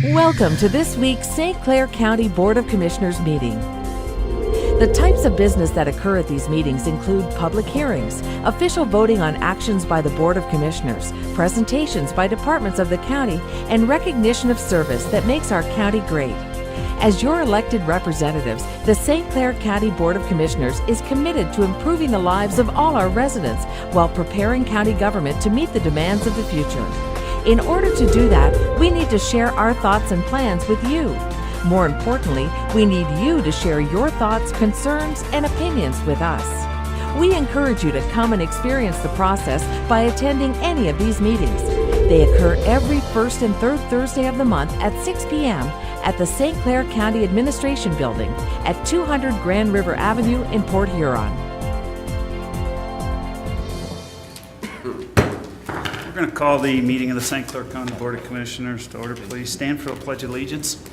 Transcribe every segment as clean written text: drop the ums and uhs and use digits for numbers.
Welcome to this week's St. Clair County Board of Commissioners meeting. The types of business that occur at these meetings include public hearings, official voting on actions by the Board of Commissioners, presentations by departments of the county, and recognition of service that makes our county great. As your elected representatives, the St. Clair County Board of Commissioners is committed to improving the lives of all our residents while preparing county government to meet the demands of the future. In order to do that, we need to share our thoughts and plans with you. More importantly, we need you to share your thoughts, concerns, and opinions with us. We encourage you to come and experience the process by attending any of these meetings. They occur every first and third Thursday of the month at 6 p.m. at the St. Clair County Administration Building at 200 Grand River Avenue in Port Huron. We're going to call the meeting of the St. Clair County Board of Commissioners to order. Please stand for the Pledge of Allegiance.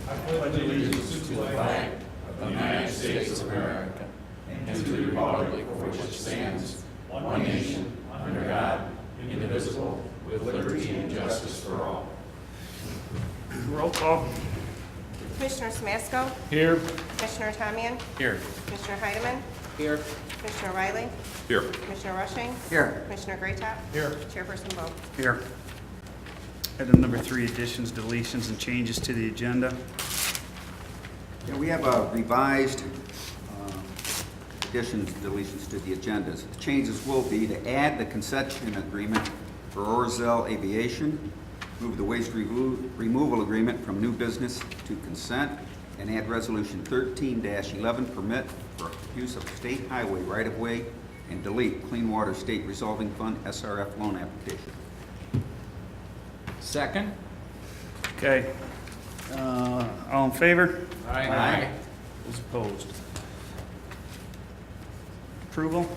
I pledge allegiance to the flag of the United States of America and to the republic for which it stands, one nation, under God, indivisible, with liberty and justice for all. Roll call. Commissioner Smasco. Here. Commissioner Tamian. Here. Commissioner Heidemann. Here. Commissioner Riley. Here. Commissioner Rushing. Here. Commissioner Graytop. Here. Chairperson Bo. Here. Item number 3, additions, deletions, and changes to the agenda. Yeah, we have a revised additions, deletions to the agendas. The changes will be to add the concession agreement for Orzel Aviation, move the waste removal agreement from new business to consent, and add resolution 13-11 permit for use of state highway right-of-way, and delete Clean Water State Resolving Fund SRF loan application. Second. Okay. All in favor? Aye. Those opposed? Approval?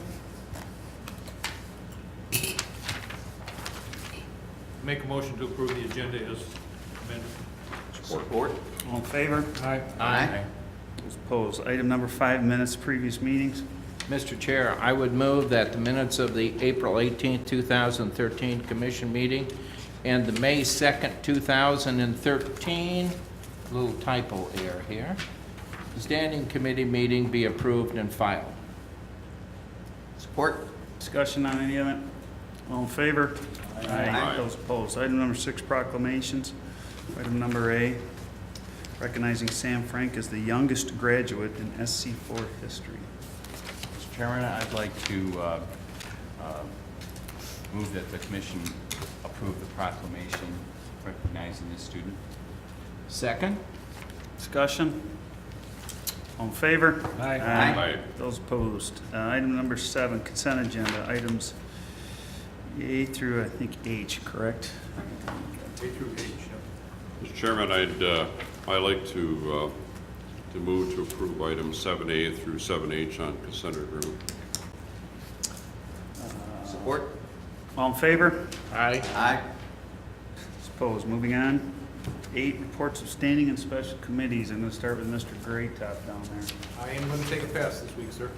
Make a motion to approve the agenda as amended. Support. All in favor? Aye. Those opposed? Item number 5, minutes previous meetings. Mr. Chair, I would move that the minutes of the April 18, 2013 Commission meeting and the May 2nd, 2013, little typo error here, Standing Committee meeting be approved and filed. Support. Discussion on any of it? All in favor? Aye. Those opposed? Item number 6, proclamations. Item number A, recognizing Sam Frank as the youngest graduate in SC4 history. Mr. Chairman, I'd like to move that the commission approve the proclamation recognizing this student. Second? Discussion? All in favor? Aye. Aye. Those opposed? Item number 7, consent agenda, items A through, I think, H, correct? A through H, yeah. Mr. Chairman, I'd like to move to approve items 7A through 7H on consent agreement. Support. All in favor? Aye. Aye. Opposed? Moving on. 8, reports of standing and special committees. I'm going to start with Mr. Graytop down there. I am going to take a pass this week, sir.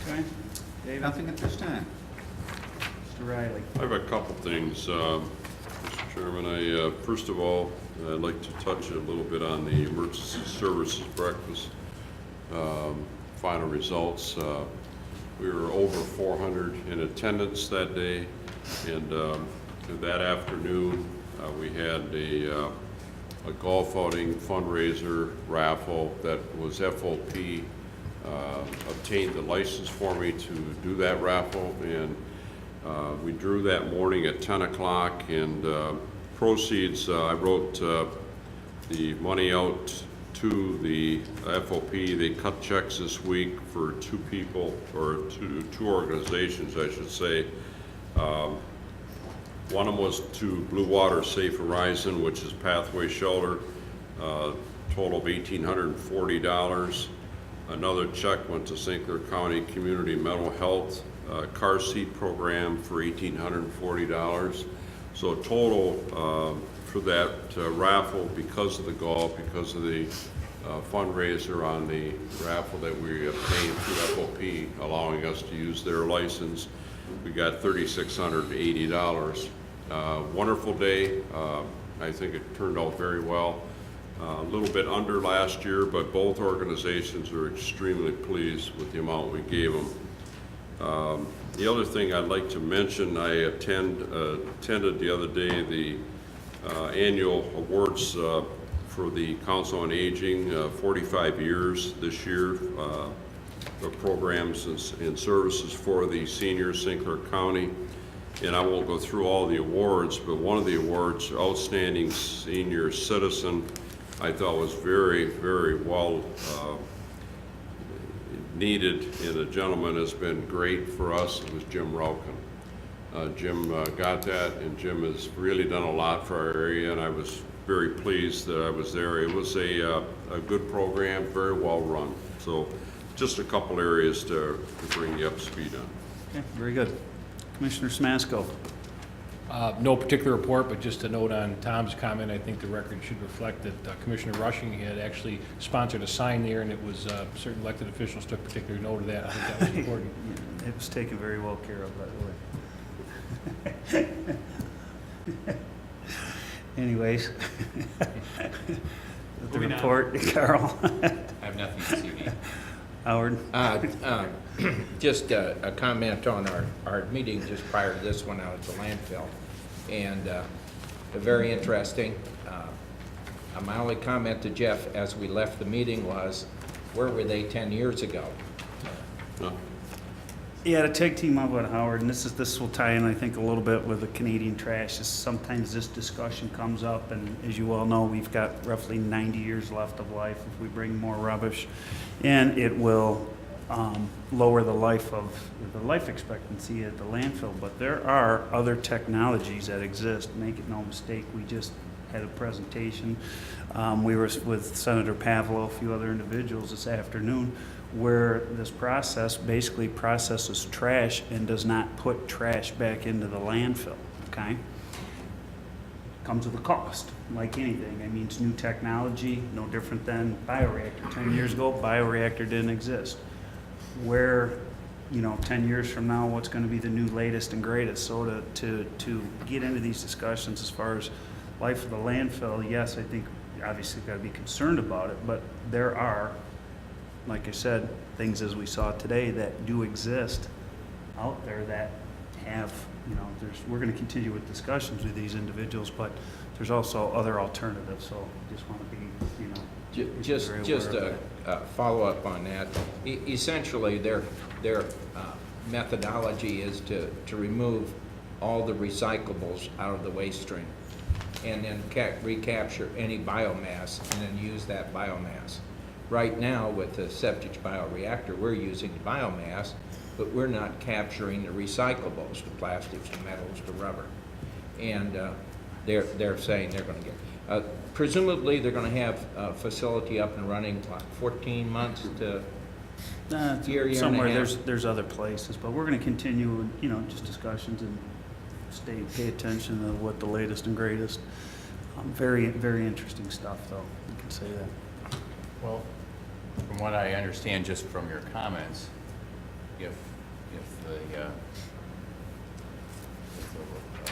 Okay. David? Nothing at this time. Mr. Riley? I have a couple things, Mr. Chairman. First of all, I'd like to touch a little bit on the emergency services breakfast final results. We were over 400 in attendance that day, and that afternoon we had a golf outing fundraiser raffle that was FOP obtained the license for me to do that raffle, and we drew that morning at 10 o'clock, and proceeds, I wrote the money out to the FOP. They cut checks this week for 2 people, or two organizations, I should say. One of them was to Blue Water Safe Horizon, which is Pathway Shelter, total of $1,840. Another check went to St. Clair County Community Mental Health car seat program for $1,840. So total for that raffle, because of the golf, because of the fundraiser on the raffle that we obtained through FOP, allowing us to use their license, we got $3,680. Wonderful day. I think it turned out very well. A little bit under last year, but both organizations are extremely pleased with the amount we gave them. The other thing I'd like to mention, I attended the other day the annual awards for the Council on Aging, 45 years this year, of programs and services for the seniors, St. Clair County. And I won't go through all the awards, but one of the awards, Outstanding Senior Citizen, I thought was very, very well needed, and a gentleman has been great for us. It was Jim Rauken. Jim got that, and Jim has really done a lot for our area, and I was very pleased that I was there. It was a good program, very well run. So just a couple areas to bring you up to speed on. Okay, very good. Commissioner Smasko. No particular report, but just a note on Tom's comment. I think the record should reflect that Commissioner Rushing had actually sponsored a sign there, and it was certain elected officials took particular note of that. I think that was important. It was taken very well care of, by the way. Anyways. The report, Carl. I have nothing this evening. Howard. Just a comment on our meeting just prior to this one out at the landfill. And very interesting. My only comment to Jeff as we left the meeting was, where were they 10 years ago? No? Yeah, to tag team up with Howard, and this will tie in, I think, a little bit with the Canadian trash. Sometimes this discussion comes up, and as you all know, we've got roughly 90 years left of life if we bring more rubbish, and it will lower the life expectancy at the landfill. But there are other technologies that exist. Make it no mistake. We just had a presentation. We were with Senator Pavlo, a few other individuals this afternoon, where this process basically processes trash and does not put trash back into the landfill, okay? Comes with a cost, like anything. I mean, it's new technology, no different than bioreactor. 10 years ago, bioreactor didn't exist. Where, 10 years from now, what's gonna be the new latest and greatest? So to get into these discussions as far as life of the landfill, yes, I think obviously gotta be concerned about it, but there are, like I said, things as we saw today that do exist out there that have, we're going to continue with discussions with these individuals, but there's also other alternatives, so just want to be, Just very just aware a of follow-up on that. Essentially, their methodology is to remove all the recyclables out of the waste stream and then recapture any biomass and then use that biomass. Right now, with the septic bioreactor, we're using biomass, but we're not capturing the recyclables, the plastics, the metals, the rubber. And they're saying they're going to get, presumably they're going to have a facility up and running, like 14 months to year and somewhere a half. there's other places, but we're going to continue, just discussions and pay attention to what the latest and greatest. Very, very interesting stuff, though. You can say that. Well, from what I understand just from your comments, if the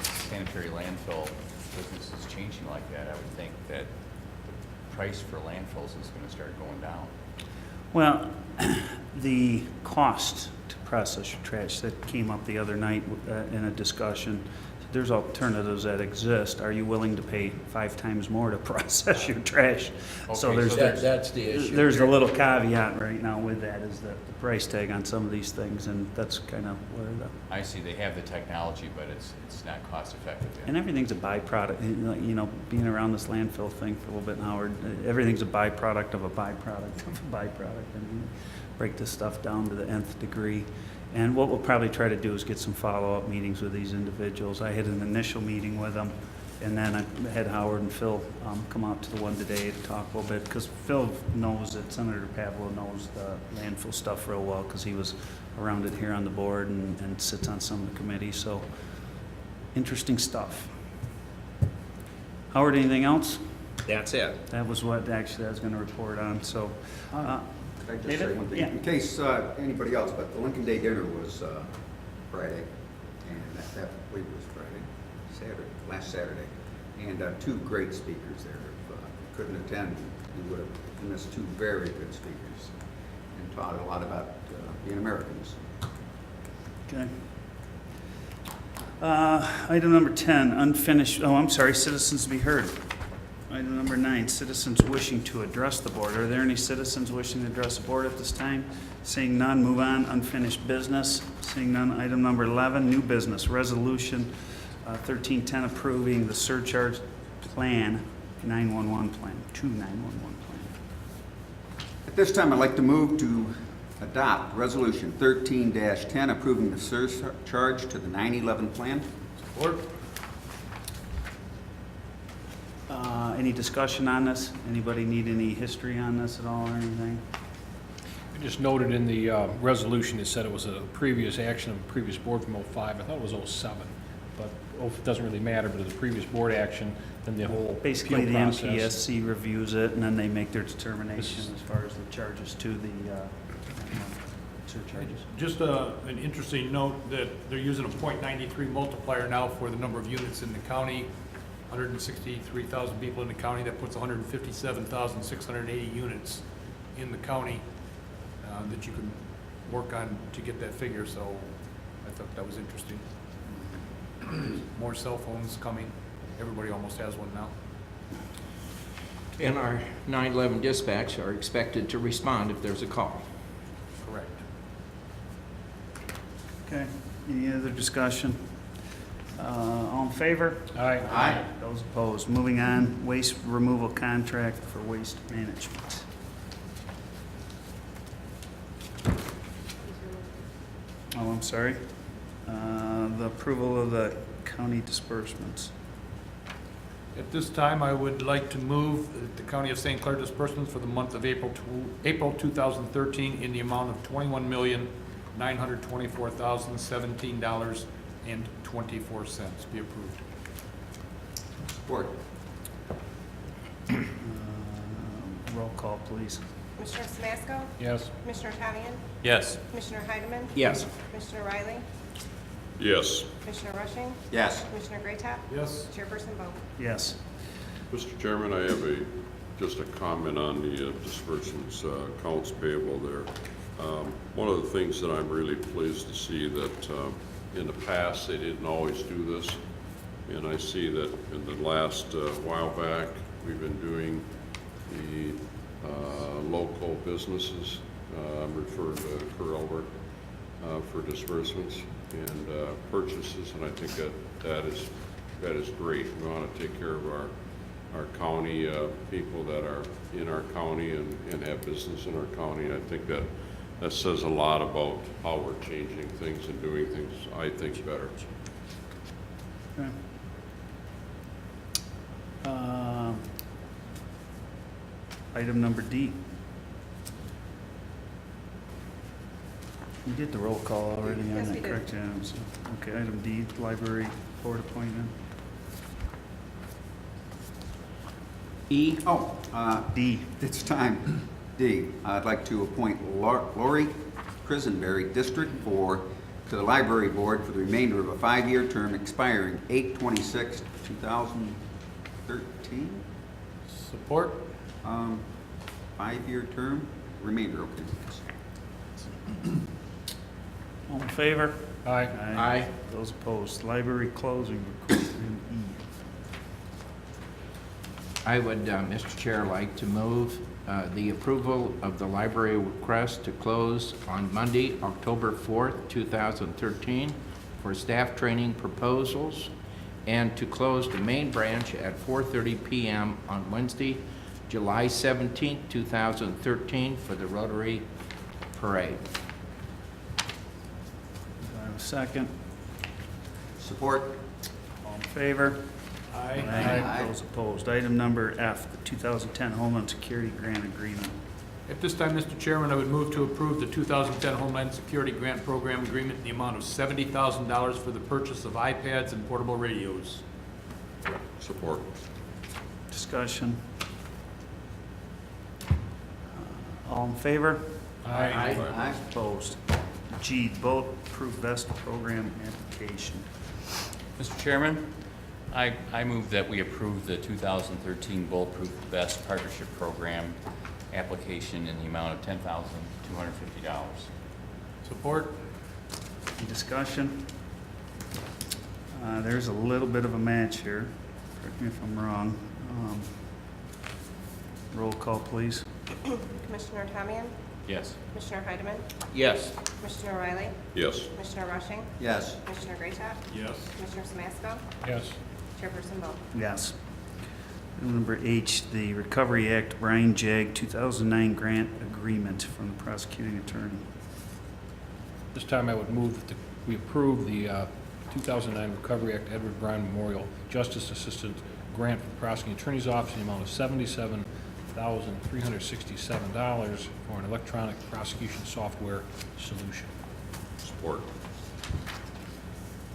sanitary landfill business is changing like that, I would think that the price for landfills is going to start going down. Well, the cost to process your trash, that came up the other night in a discussion. There's alternatives that exist. Are you willing to pay 5 times more to process your trash? So Okay, there's so That's the issue. there's a little caveat right now with that, is that the price tag on some of these things, and that's kind of where I see they have the technology, but it's not cost effective yet. and everything's a byproduct. Being around this landfill thing for a little bit, Howard, everything's a byproduct of a byproduct of a byproduct. I mean, break this stuff down to the nth degree. And what we'll probably try to do is get some follow-up meetings with these individuals. I had an initial meeting with them, and then I had Howard and Phil come out to the one today to talk a little bit, because Phil knows that Senator Pavlo knows the landfill stuff real well, because he was around it here on the board and sits on some of the committees. So, interesting stuff. Howard, anything else? That's it. That was what actually I was going to report on. So, Could I just say David? one thing? Yeah. In case anybody else, but the Lincoln Day dinner was Friday, and that I believe was Friday. last Saturday. And two great speakers there. If you couldn't attend, you would have missed two very good speakers and taught a lot about being Americans. Okay. Item number 10, unfinished, citizens to be heard. Item number 9, citizens wishing to address the board. Are there any citizens wishing to address the board at this time? Seeing none, move on. Unfinished business. Seeing none, item number 11, new business. Resolution 1310 approving the surcharge plan, 911 plan, 2911 plan. At this time, I'd like to move to adopt Resolution 13-10 approving the surcharge to the 911 plan. Support. Any discussion on this? Anybody need any history on this at all or anything? I just noted in the resolution, it said it was a previous action of a previous board from '05. I thought it was '07, but it doesn't really matter, but it's a previous board action, then the whole Basically, appeal the process. MPSC reviews it, and then they make their determination as far as the charges to the surcharges. Just an interesting note that they're using a .93 multiplier now for the number of units in the county. 163,000 people in the county, that puts 157,680 units in the county that you can work on to get that figure, so I thought that was interesting. More cell phones coming, everybody almost has one now. And our 911 dispatch are expected to respond if there's a call. Correct. Okay, any other discussion? All in favor? Aye. Aye. Those opposed. Moving on, waste removal contract for waste management. Oh, I'm sorry. The approval of the county disbursements. At this time, I would like to move the County of St. Clair disbursements for the month of April 2013 in the amount of $21,924,017.24 be approved. Support. Roll call, please. Commissioner Samasco? Yes. Commissioner Tamian? Yes. Commissioner Heidemann? Yes. Commissioner Riley? Yes. Commissioner Rushing? Yes. Commissioner Greatop? Yes. Chairperson Bowman? Yes. Mr. Chairman, I have just a comment on the disbursements, accounts payable there. One of the things that I'm really pleased to see that in the past, they didn't always do this, and I see that in the last while back, we've been doing the local businesses, I'm referring to Curl for disbursements and purchases, and I think that is great. We want to take care of our county people that are in our county and have business in our county. And I think that says a lot about how we're changing things and doing things, I think, better. Okay. Item number D. You did the roll call already on Yes, that, we did. correct? Yeah, so- okay, item D, library board appointment. E. Oh, D. it's time. D, I'd like to appoint Lori Prisenberry, District 4, to the Library Board for the remainder of a 5-year term expiring 8/26/2013. Support? 5-year term, remainder, okay. All in favor? Aye. Aye. Those opposed. Library closing request, item E. I would, Mr. Chair, like to move the approval of the library request to close on Monday, October 4th, 2013, for staff training proposals, and to close the main branch at 4:30 p.m. on Wednesday, July 17th, 2013, for the Rotary Parade. Do I have a second? Support. All in favor? Aye. Those opposed. Item number F, the 2010 Homeland Security Grant Agreement. At this time, Mr. Chairman, I would move to approve the 2010 Homeland Security Grant Program Agreement in the amount of $70,000 for the purchase of iPads and portable radios. Support. Discussion. All in favor? Aye. Aye. Opposed. G, boat proof vest program application. Mr. Chairman, I move that we approve the 2013 Bulletproof Vest Partnership Program application in the amount of $10,250. Support? Any discussion? There's a little bit of a match here. Correct me if I'm wrong. Roll call, please. Commissioner Tamian? Yes. Commissioner Heidemann? Yes. Commissioner Riley? Yes. Commissioner Rushing? Yes. Commissioner Greatop? Yes. Commissioner Samasco? Yes. Chairperson Ball? Yes. Item number H, the Recovery Act Brian Jag 2009 Grant Agreement from the prosecuting attorney. This time I would move that we approve the 2009 Recovery Act Edward Bryan Memorial Justice Assistant Grant from the Prosecuting Attorney's Office in the amount of $77,367 for an electronic prosecution software solution. Support.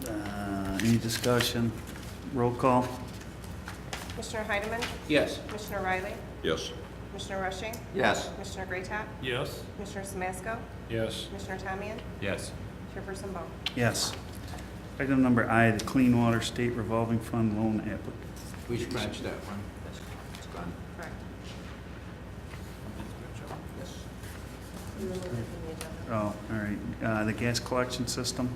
Any discussion? Roll call? Commissioner Heidemann? Yes. Commissioner Riley? Yes. Commissioner Rushing? Yes. Commissioner Greatop? Yes. Commissioner Samasco? Yes. Commissioner Tamian? Yes. Chairperson Ball? Yes. Item number I, the Clean Water State Revolving Fund Loan Application. We scratched that one. It's gone. Correct. Yes. Oh, all right. The gas collection system.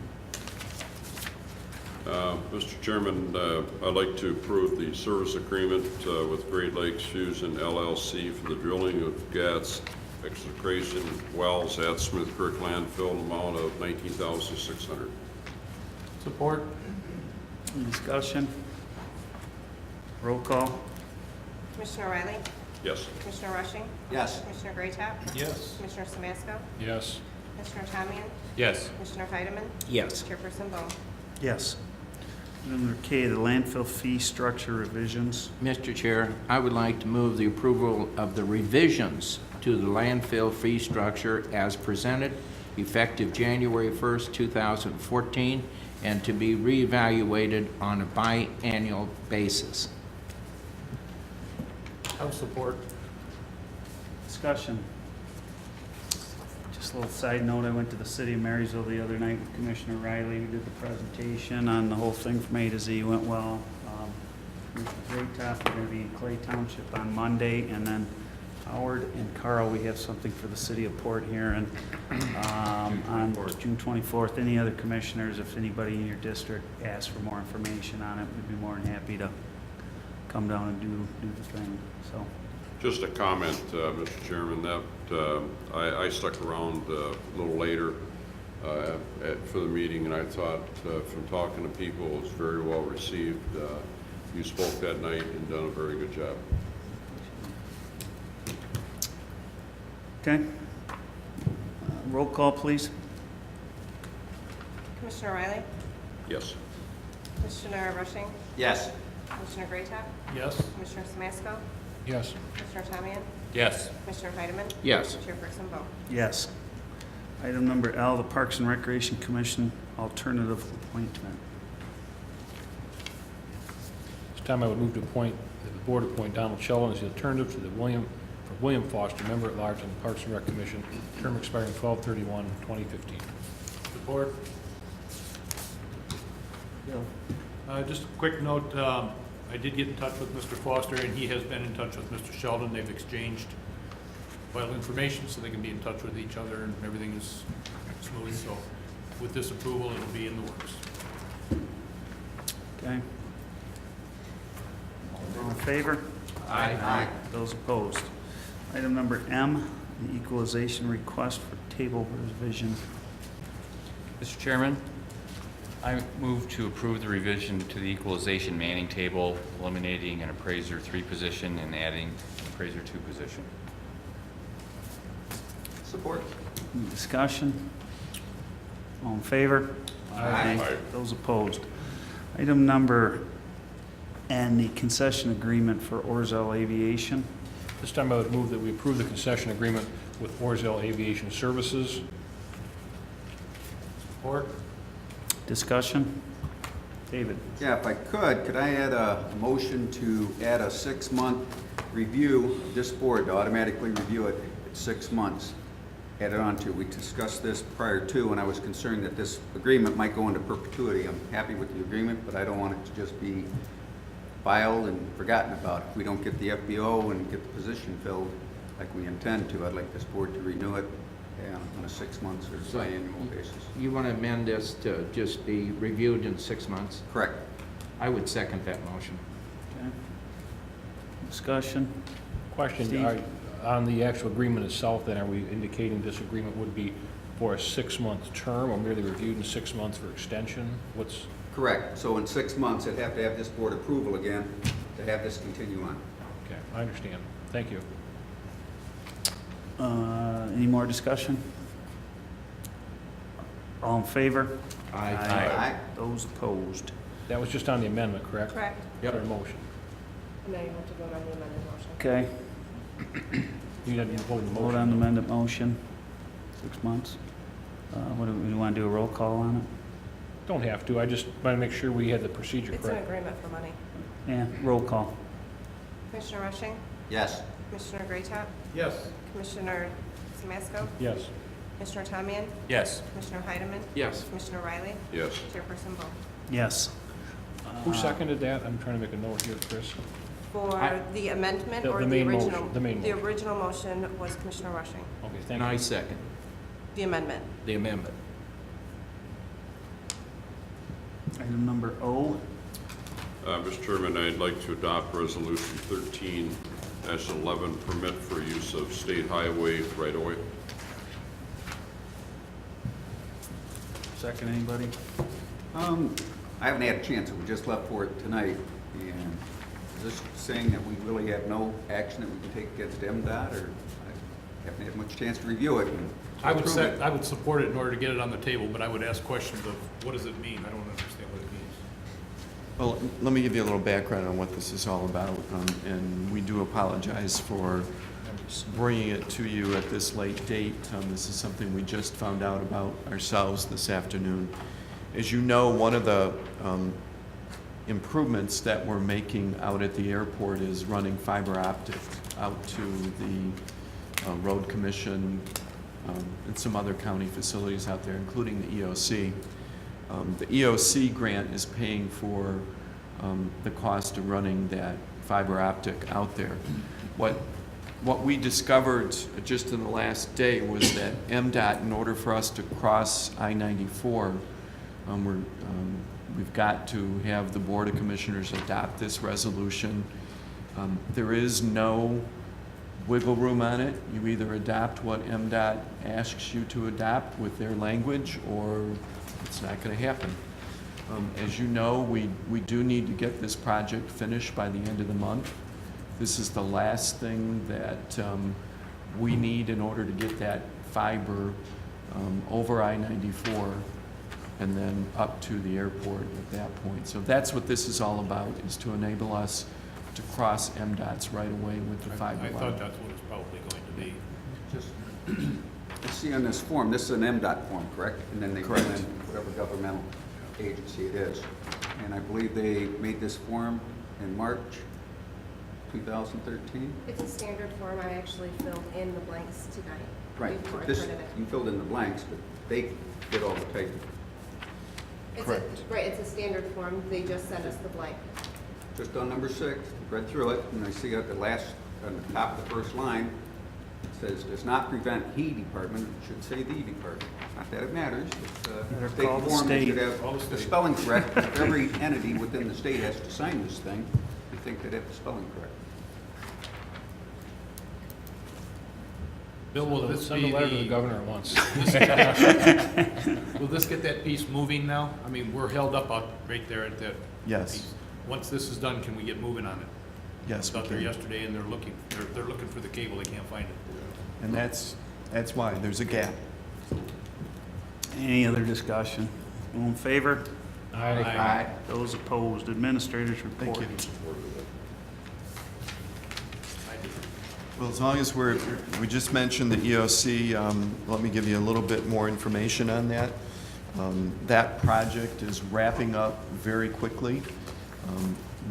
Mr. Chairman, I'd like to approve the service agreement with Great Lakes Fusion LLC for the drilling of gas excavation wells at Smith Creek landfill, amount of $19,600. Support? Any discussion? Roll call? Commissioner Riley? Yes. Commissioner Rushing? Yes. Commissioner Greatop? Yes. Commissioner Samasco? Yes. Commissioner Tamian? Yes. Commissioner Heidemann? Yes. Chairperson Ball? Yes. Item number K, the landfill fee structure revisions. Mr. Chair, I would like to move the approval of the revisions to the landfill fee structure as presented, effective January 1st, 2014, and to be reevaluated on a biannual basis. I will support. Discussion. Just a little side note, I went to the city of Marysville the other night with Commissioner Riley. We did the presentation on the whole thing from A to Z, went well. Commissioner Greatop, we're gonna be in Clay Township on Monday, and then Howard and Carl, we have something for the city of Port Huron on June 24th. Any other commissioners, if anybody in your district asks for more information on it, we'd be more than happy to come down and do the thing, so. Just a comment, Mr. Chairman, that I stuck around a little later for the meeting, and I thought from talking to people, it was very well received. You spoke that night and done a very good job. Okay. Roll call, please. Commissioner Riley? Yes. Commissioner Rushing? Yes. Commissioner Greatop? Yes. Commissioner Samasco? Yes. Commissioner Tamian? Yes. Commissioner Heidemann? Yes. Chairperson Ball? Yes. Item number L, the Parks and Recreation Commission alternative appointment. This time I would move to appoint, that the board appoint Donald Sheldon as the alternative to the William Foster, member at large on the Parks and Rec Commission, term expiring 12/31/2015. Support. Bill. Just a quick note, I did get in touch with Mr. Foster, and he has been in touch with Mr. Sheldon. They've exchanged vital information so they can be in touch with each other, and everything is smooth. So with this approval, it'll be in the works. Okay. All in favor? Aye. Those opposed? Item number M, the equalization request for table revision. Mr. Chairman, I move to approve the revision to the equalization manning table, eliminating an appraiser 3 position and adding an appraiser 2 position. Support. Any discussion? All in favor? Aye. Those opposed? Item number N, the concession agreement for Orzel Aviation. This time I would move that we approve the concession agreement with Orzel Aviation Services. Support. Discussion? David? Yeah, if I could I add a motion to add a 6-month review, this board to automatically review it at 6 months? Add it on to, we discussed this prior to, and I was concerned that this agreement might go into perpetuity. I'm happy with the agreement, but I don't want it to just be filed and forgotten about. If we don't get the FBO and get the position filled like we intend to, I'd like this board to renew it on a 6 months or So biannual basis. You want to amend this to just be reviewed in 6 months? Correct. I would second that motion. Okay. Discussion? Question, Steve? on the actual agreement itself, then, are we indicating this agreement would be for a 6-month term, or merely reviewed in 6 months for extension? What's, Correct. So in 6 months, I'd have to have this board approval again to have this continue on. okay, I understand. Thank you. Any more discussion? All in favor? Aye. Those opposed? That was just on the amendment, correct? Correct. Yep. Or motion? Now you have to vote on the amended motion. Okay. You didn't vote on the motion. Vote on the amended motion. 6 months. What do we want to do, a roll call on it? Don't have to, I just want to make sure we had the procedure It's an correct. agreement for money. Yeah, roll call. Commissioner Rushing? Yes. Commissioner Greatop? Yes. Commissioner Samasco? Yes. Commissioner Tamian? Yes. Commissioner Heidemann? Yes. Commissioner Riley? Yes. Chairperson Ball. Yes. Who seconded that? I'm trying to make a note here, Chris. For the amendment The or the main original? motion, the main The motion. original motion was Commissioner Rushing. Okay, thank And you. I second The amendment. the amendment. Item number O. Mr. Chairman, I'd like to adopt Resolution 13-11, permit for use of state highway right-of-way. Second, anybody? I haven't had a chance. We just left for it tonight. And is this saying that we really have no action that we can take against MDOT, or I haven't had much chance to review it? and I would approve it? I would support it in order to get it on the table, but I would ask questions of, what does it mean? I don't understand what it means. Well, let me give you a little background on what this is all about, and we do apologize for bringing it to you at this late date. This is something we just found out about ourselves this afternoon. As you know, one of the improvements that we're making out at the airport is running fiber optic out to the road commission and some other county facilities out there, including the EOC. The EOC grant is paying for the cost of running that fiber optic out there. What we discovered just in the last day was that MDOT, in order for us to cross I-94, we've got to have the Board of Commissioners adopt this resolution. There is no wiggle room on it. You either adopt what MDOT asks you to adopt with their language, or it's not going to happen. As you know, we do need to get this project finished by the end of the month. This is the last thing that we need in order to get that fiber over I-94 and then up to the airport at that point. So that's what this is all about, is to enable us to cross MDOT's right away with the fiber I line. thought that's what it's probably going to be. Just, let's see on this form, this is an MDOT form, correct? And then they fill Correct. in whatever governmental agency it is. And I believe they made this form in March 2013? It's a standard form. I actually filled in the blanks tonight. Right, Before I but this, printed it. you filled in the blanks, but they did all the typing. Right, it's a standard form. They just sent us the blank. Just on number 6, read through it, and I see at the last, on the top of the first line, it says, does not prevent he department, it should say the department. Not that it matters, but Better state call the form, they state. should Call the have the state. spelling correct. If every entity within the state has to sign this thing, I think they'd have the spelling correct. Bill, will this Send be a letter to the the, governor at once. will this get that piece moving now? I mean, we're held up out right there at that Yes. piece. Once this is done, can we get moving on it? I Yes, was we out there can. yesterday and they're looking for the cable, they can't find it. And that's why there's a gap. Any other discussion? All in favor? Aye. Those opposed? Administrators report. Thank you. Well, as long as we just mentioned the EOC, let me give you a little bit more information on that. That project is wrapping up very quickly.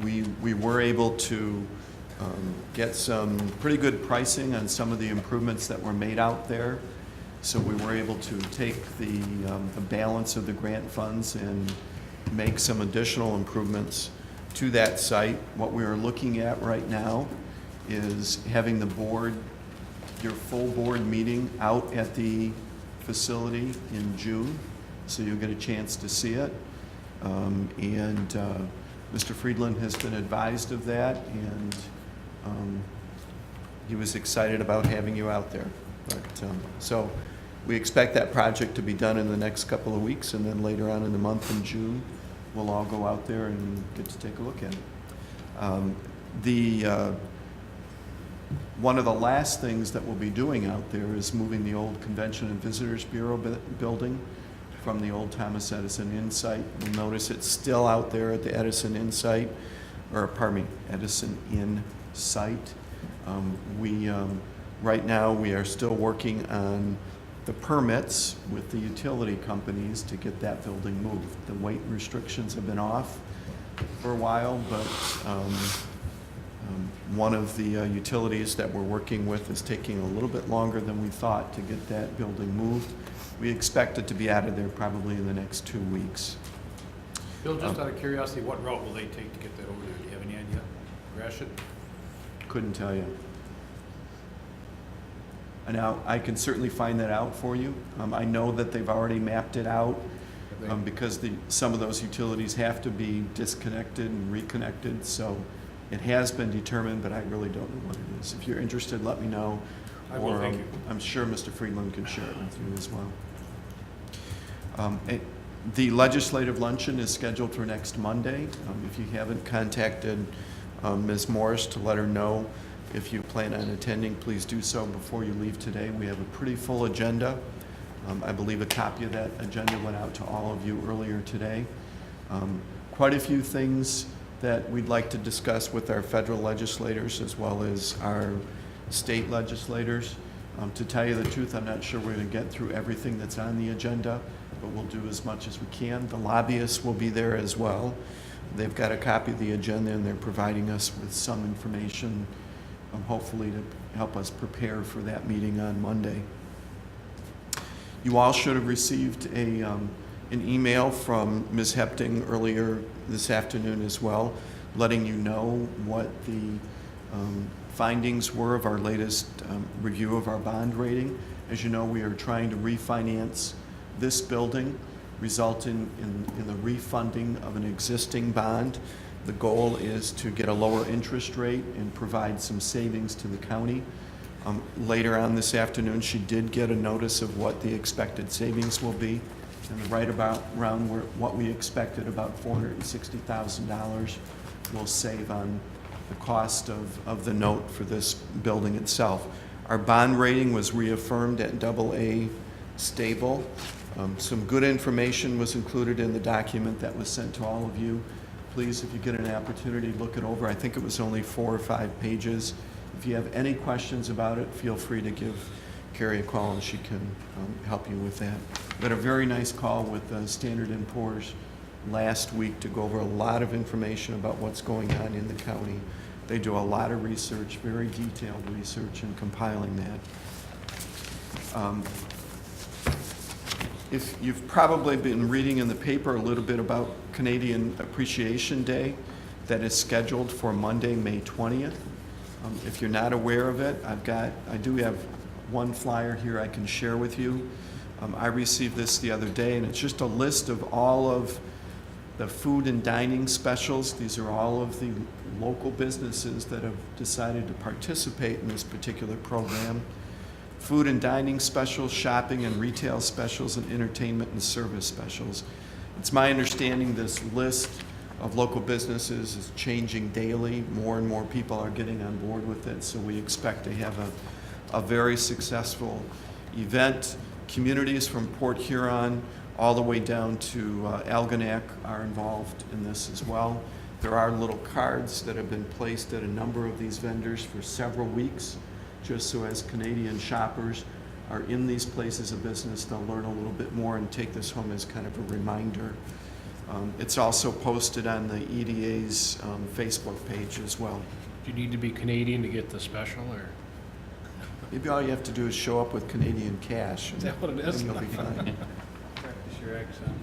We were able to get some pretty good pricing on some of the improvements that were made out there. So we were able to take the balance of the grant funds and make some additional improvements. to that site. What we are looking at right now is having the board, your full board meeting out at the facility in June, so you'll get a chance to see it. Mr. Friedland has been advised of that, and he was excited about having you out there. But, so we expect that project to be done in the next couple of weeks, and then later on in the month in June, we'll all go out there and get to take a look at it. One of the last things that we'll be doing out there is moving the old Convention and Visitors Bureau building from the old Thomas Edison Inn site. You'll notice it's still out there at the Edison Inn site, or pardon me, Edison Inn site. Right now, we are still working on the permits with the utility companies to get that building moved. The weight restrictions have been off for a while, but one of the utilities that we're working with is taking a little bit longer than we thought to get that building moved. We expect it to be out of there probably in the next 2 weeks. Bill, just out of curiosity, what route will they take to get that over there? Do you have any idea? Gratiot? Couldn't tell you. Now, I can certainly find that out for you. I know that they've already mapped it out because some of those utilities have to be disconnected and reconnected, so it has been determined, but I really don't know what it is. If you're interested, let me know. I will, thank you. I'm sure Mr. Friedland can share it with you as well. The legislative luncheon is scheduled for next Monday. If you haven't contacted Ms. Morris to let her know if you plan on attending, please do so before you leave today. We have a pretty full agenda. I believe a copy of that agenda went out to all of you earlier today. Quite a few things that we'd like to discuss with our federal legislators as well as our state legislators. To tell you the truth, I'm not sure we're going to get through everything that's on the agenda, but we'll do as much as we can. The lobbyists will be there as well. They've got a copy of the agenda, and they're providing us with some information, hopefully to help us prepare for that meeting on Monday. You all should have received an email from Ms. Hepting earlier this afternoon as well, letting you know what the findings were of our latest review of our bond rating. As you know, we are trying to refinance this building, resulting in the refunding of an existing bond. The goal is to get a lower interest rate and provide some savings to the county. Later on this afternoon, she did get a notice of what the expected savings will be, and around what we expected, about $460,000 we'll save on the cost of the note for this building itself. Our bond rating was reaffirmed at AA stable. Some good information was included in the document that was sent to all of you. Please, if you get an opportunity, look it over. I think it was only 4 or 5 pages. If you have any questions about it, feel free to give Carrie a call and she can help you with that. We had a very nice call with Standard & Poor's last week to go over a lot of information about what's going on in the county. They do a lot of research, very detailed research in compiling that. If you've probably been reading in the paper a little bit about Canadian Appreciation Day that is scheduled for Monday, May 20th. If you're not aware of it, I do have one flyer here I can share with you. I received this the other day, and it's just a list of all of the food and dining specials. These are all of the local businesses that have decided to participate in this particular program. Food and dining specials, shopping and retail specials, and entertainment and service specials. It's my understanding this list of local businesses is changing daily. More and more people are getting on board with it, so we expect to have a very successful event. Communities from Port Huron all the way down to Algonac are involved in this as well. There are little cards that have been placed at a number of these vendors for several weeks, just so as Canadian shoppers are in these places of business, they'll learn a little bit more and take this home as kind of a reminder. It's also posted on the EDA's Facebook page as well. Do you need to be Canadian to get the special, or? Maybe all you have to do is show up with Canadian cash. Is that what it is? And you'll be fine. Practice your accent.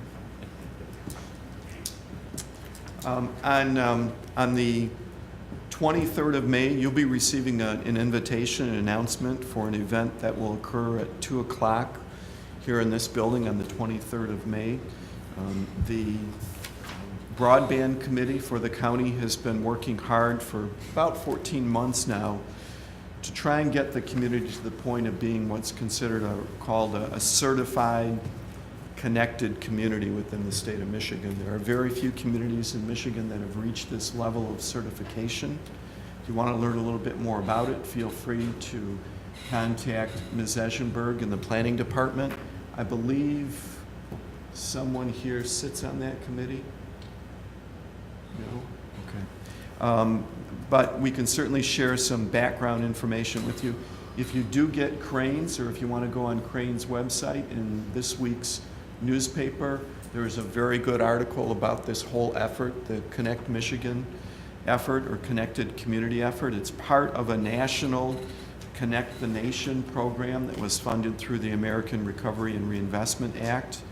On the 23rd of May, you'll be receiving an invitation, an announcement for an event that will occur at 2 o'clock here in this building on the 23rd of May. The Broadband Committee for the county has been working hard for about 14 months now to try and get the community to the point of being what's considered called a certified connected community within the state of Michigan. There are very few communities in Michigan that have reached this level of certification. If you want to learn a little bit more about it, feel free to contact Ms. Eschenberg in the planning department. I believe someone here sits on that committee. No? Okay. But we can certainly share some background information with you. If you do get Crane's, or if you want to go on Crane's website in this week's newspaper, there is a very good article about this whole effort, the Connect Michigan effort or Connected Community effort. It's part of a national Connect the Nation program that was funded through the American Recovery and Reinvestment Act.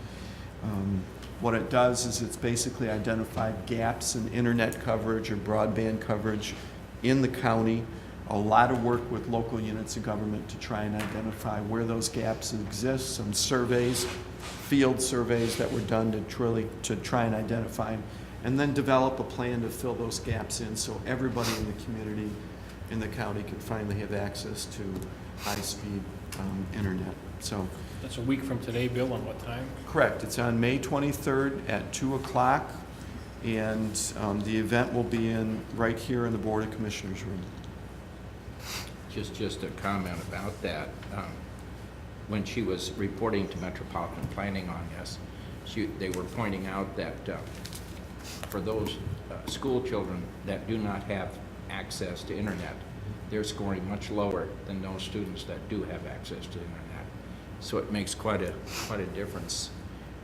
What it does is it's basically identified gaps in internet coverage or broadband coverage in the county. A lot of work with local units of government to try and identify where those gaps exist. Some surveys, field surveys that were done to try and identify them, and then develop a plan to fill those gaps in so everybody in the community in the county can finally have access to high-speed internet. So That's a week from today, Bill, on what time? correct. It's on May 23rd at 2 o'clock, and the event will be right here in the Board of Commissioners room. Just a comment about that. When she was reporting to Metropolitan Planning on this, they were pointing out that for those school children that do not have access to internet, they're scoring much lower than those students that do have access to internet. So it makes quite a difference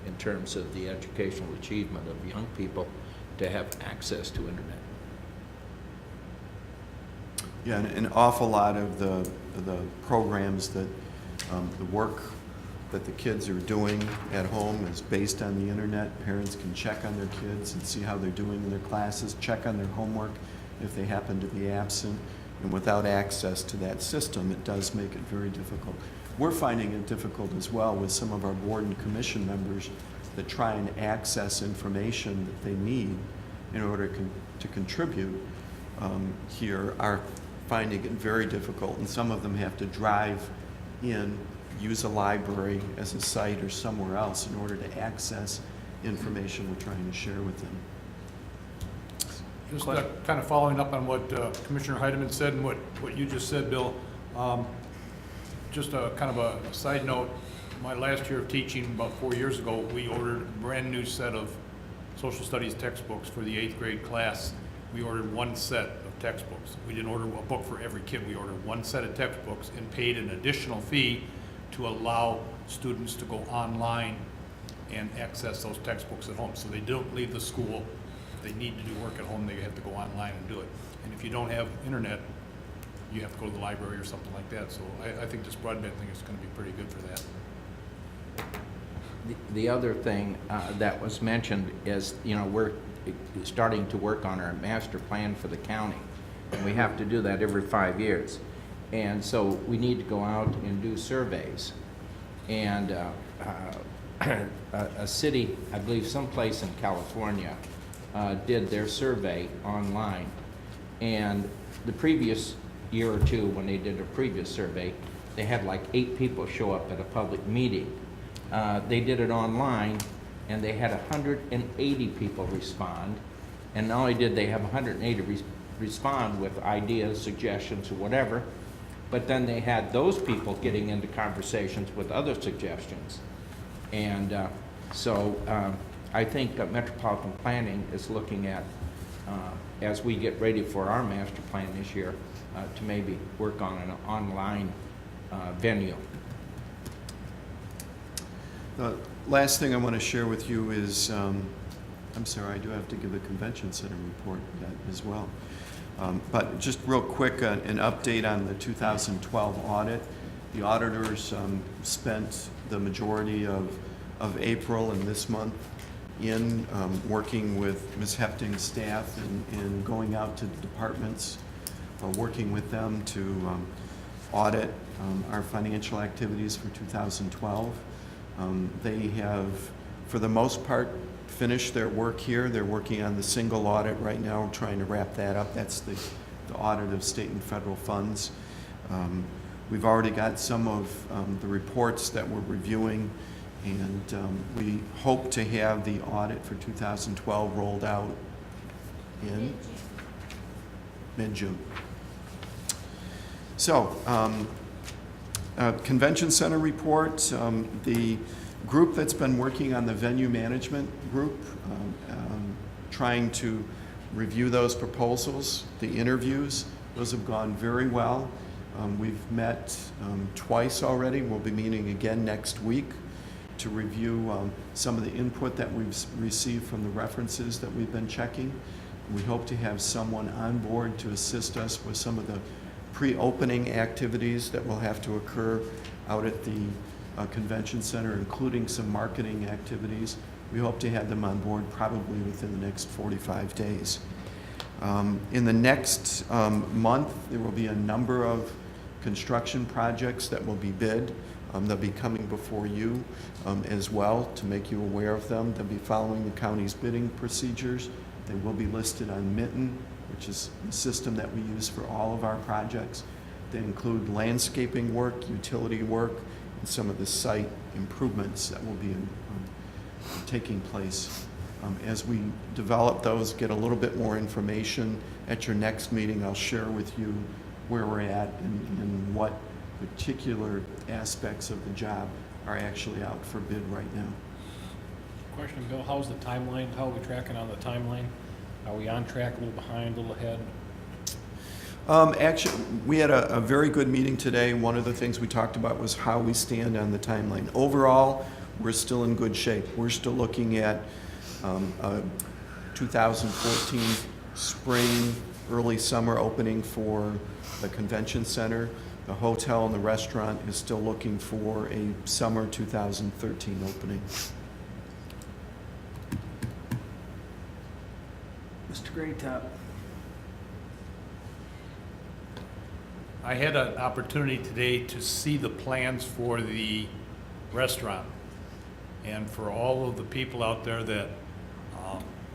in terms of the educational achievement of young people to have access to internet. Yeah, and an awful lot of the programs that, the work that the kids are doing at home is based on the internet. Parents can check on their kids and see how they're doing in their classes, check on their homework if they happen to be absent. And without access to that system, it does make it very difficult. We're finding it difficult as well with some of our board and commission members that try and access information that they need in order to contribute here are finding it very difficult, and some of them have to drive in, use a library as a site or somewhere else in order to access information we're trying to share with them. Just kind of following up on what Commissioner Heidemann said and what you just said, Bill. Just a kind of a side note, my last year of teaching, about 4 years ago, we ordered a brand new set of social studies textbooks for the 8th grade class. We ordered one set of textbooks. We didn't order a book for every kid. We ordered one set of textbooks and paid an additional fee to allow students to go online and access those textbooks at home. So they don't leave the school. If they need to do work at home, they have to go online and do it. And if you don't have internet, you have to go to the library or something like that. So I think this broadband thing is going to be pretty good for that. The other thing that was mentioned is, we're starting to work on our master plan for the county. And we have to do that every 5 years. And so we need to go out and do surveys. And a city, I believe someplace in California, did their survey online. And the previous year or two, when they did a previous survey, they had like 8 people show up at a public meeting. They did it online, and they had 180 people respond. And not only did they have 180 respond with ideas, suggestions, or whatever, but then they had those people getting into conversations with other suggestions. And so I think Metropolitan Planning is looking at, as we get ready for our master plan this year, to maybe work on an online venue. The last thing I want to share with you is, I'm sorry, I do have to give a convention center report as well. But just real quick, an update on the 2012 audit. The auditors spent the majority of April and this month in, working with Ms. Hefting's staff and going out to the departments, working with them to audit our financial activities for 2012. They have, for the most part, finished their work here. They're working on the single audit right now, trying to wrap that up. That's the audit of state and federal funds. We've already got some of the reports that we're reviewing, and we hope to have the audit for 2012 rolled out in mid-June. So, Convention Center report, the group that's been working on the venue management group, trying to review those proposals, the interviews, those have gone very well. We've met twice already. We'll be meeting again next week to review some of the input that we've received from the references that we've been checking. We hope to have someone on board to assist us with some of the pre-opening activities that will have to occur out at the Convention Center, including some marketing activities. We hope to have them on board probably within the next 45 days. In the next month, there will be a number of construction projects that will be bid. They'll be coming before you as well to make you aware of them. They'll be following the county's bidding procedures. They will be listed on Mitten, which is the system that we use for all of our projects. They include landscaping work, utility work, and some of the site improvements that will be taking place. As we develop those, get a little bit more information at your next meeting, I'll share with you where we're at and what particular aspects of the job are actually out for bid right now. Question, Bill, how's the timeline? How are we tracking on the timeline? Are we on track, a little behind, a little ahead? Actually, we had a very good meeting today. One of the things we talked about was how we stand on the timeline. Overall, we're still in good shape. We're still looking at a 2014 spring, early summer opening for the convention center. The hotel and the restaurant is still looking for a summer 2013 opening. Mr. Graytop. I had an opportunity today to see the plans for the restaurant. And for all of the people out there that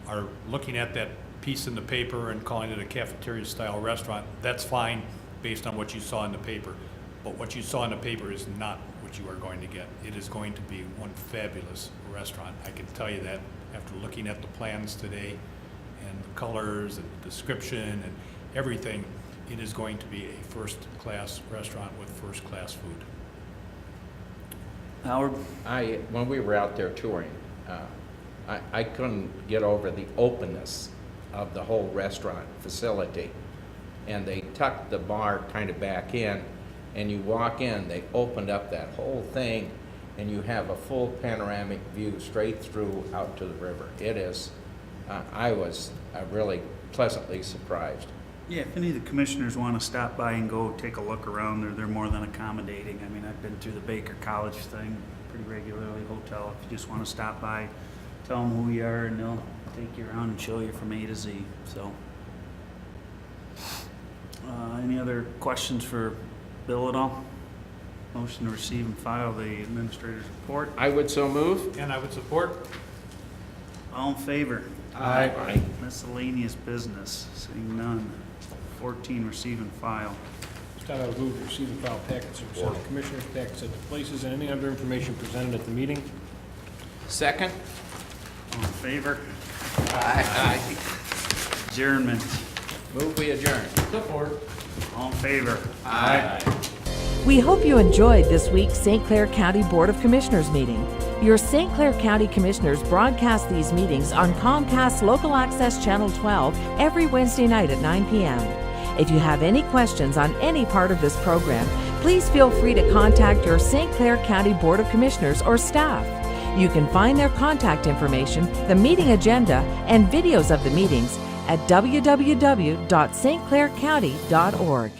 are looking at that piece in the paper and calling it a cafeteria-style restaurant, that's fine based on what you saw in the paper. But what you saw in the paper is not what you are going to get. It is going to be one fabulous restaurant. I can tell you that after looking at the plans today and the colors and the description and everything, it is going to be a first-class restaurant with first-class food. Howard? When we were out there touring, I couldn't get over the openness of the whole restaurant facility. And they tucked the bar kind of back in, and you walk in, they opened up that whole thing, and you have a full panoramic view straight through out to the river. It is, I was really pleasantly surprised. Yeah, if any of the commissioners want to stop by and go take a look around, they're more than accommodating. I mean, I've been through the Baker College thing pretty regularly, hotel. If you just want to stop by, tell them who we are, and they'll take you around and show you from A to Z. So, any other questions for Bill at all? Motion to receive and file the administrator's report. I would so move. And I would support. All in favor? Aye. Miscellaneous business, seeing none. 14, receive and file. This time I would move to receive and file packets of the commissioners, packets at the places, and any other information presented at the meeting. Second. All in favor? Aye. Adjournment. Move we adjourn. Support. All in favor? Aye. We hope you enjoyed this week's St. Clair County Board of Commissioners meeting. Your St. Clair County Commissioners broadcast these meetings on Comcast Local Access Channel 12 every Wednesday night at 9 p.m. If you have any questions on any part of this program, please feel free to contact your St. Clair County Board of Commissioners or staff. You can find their contact information, the meeting agenda, and videos of the meetings at www.stclaircounty.org.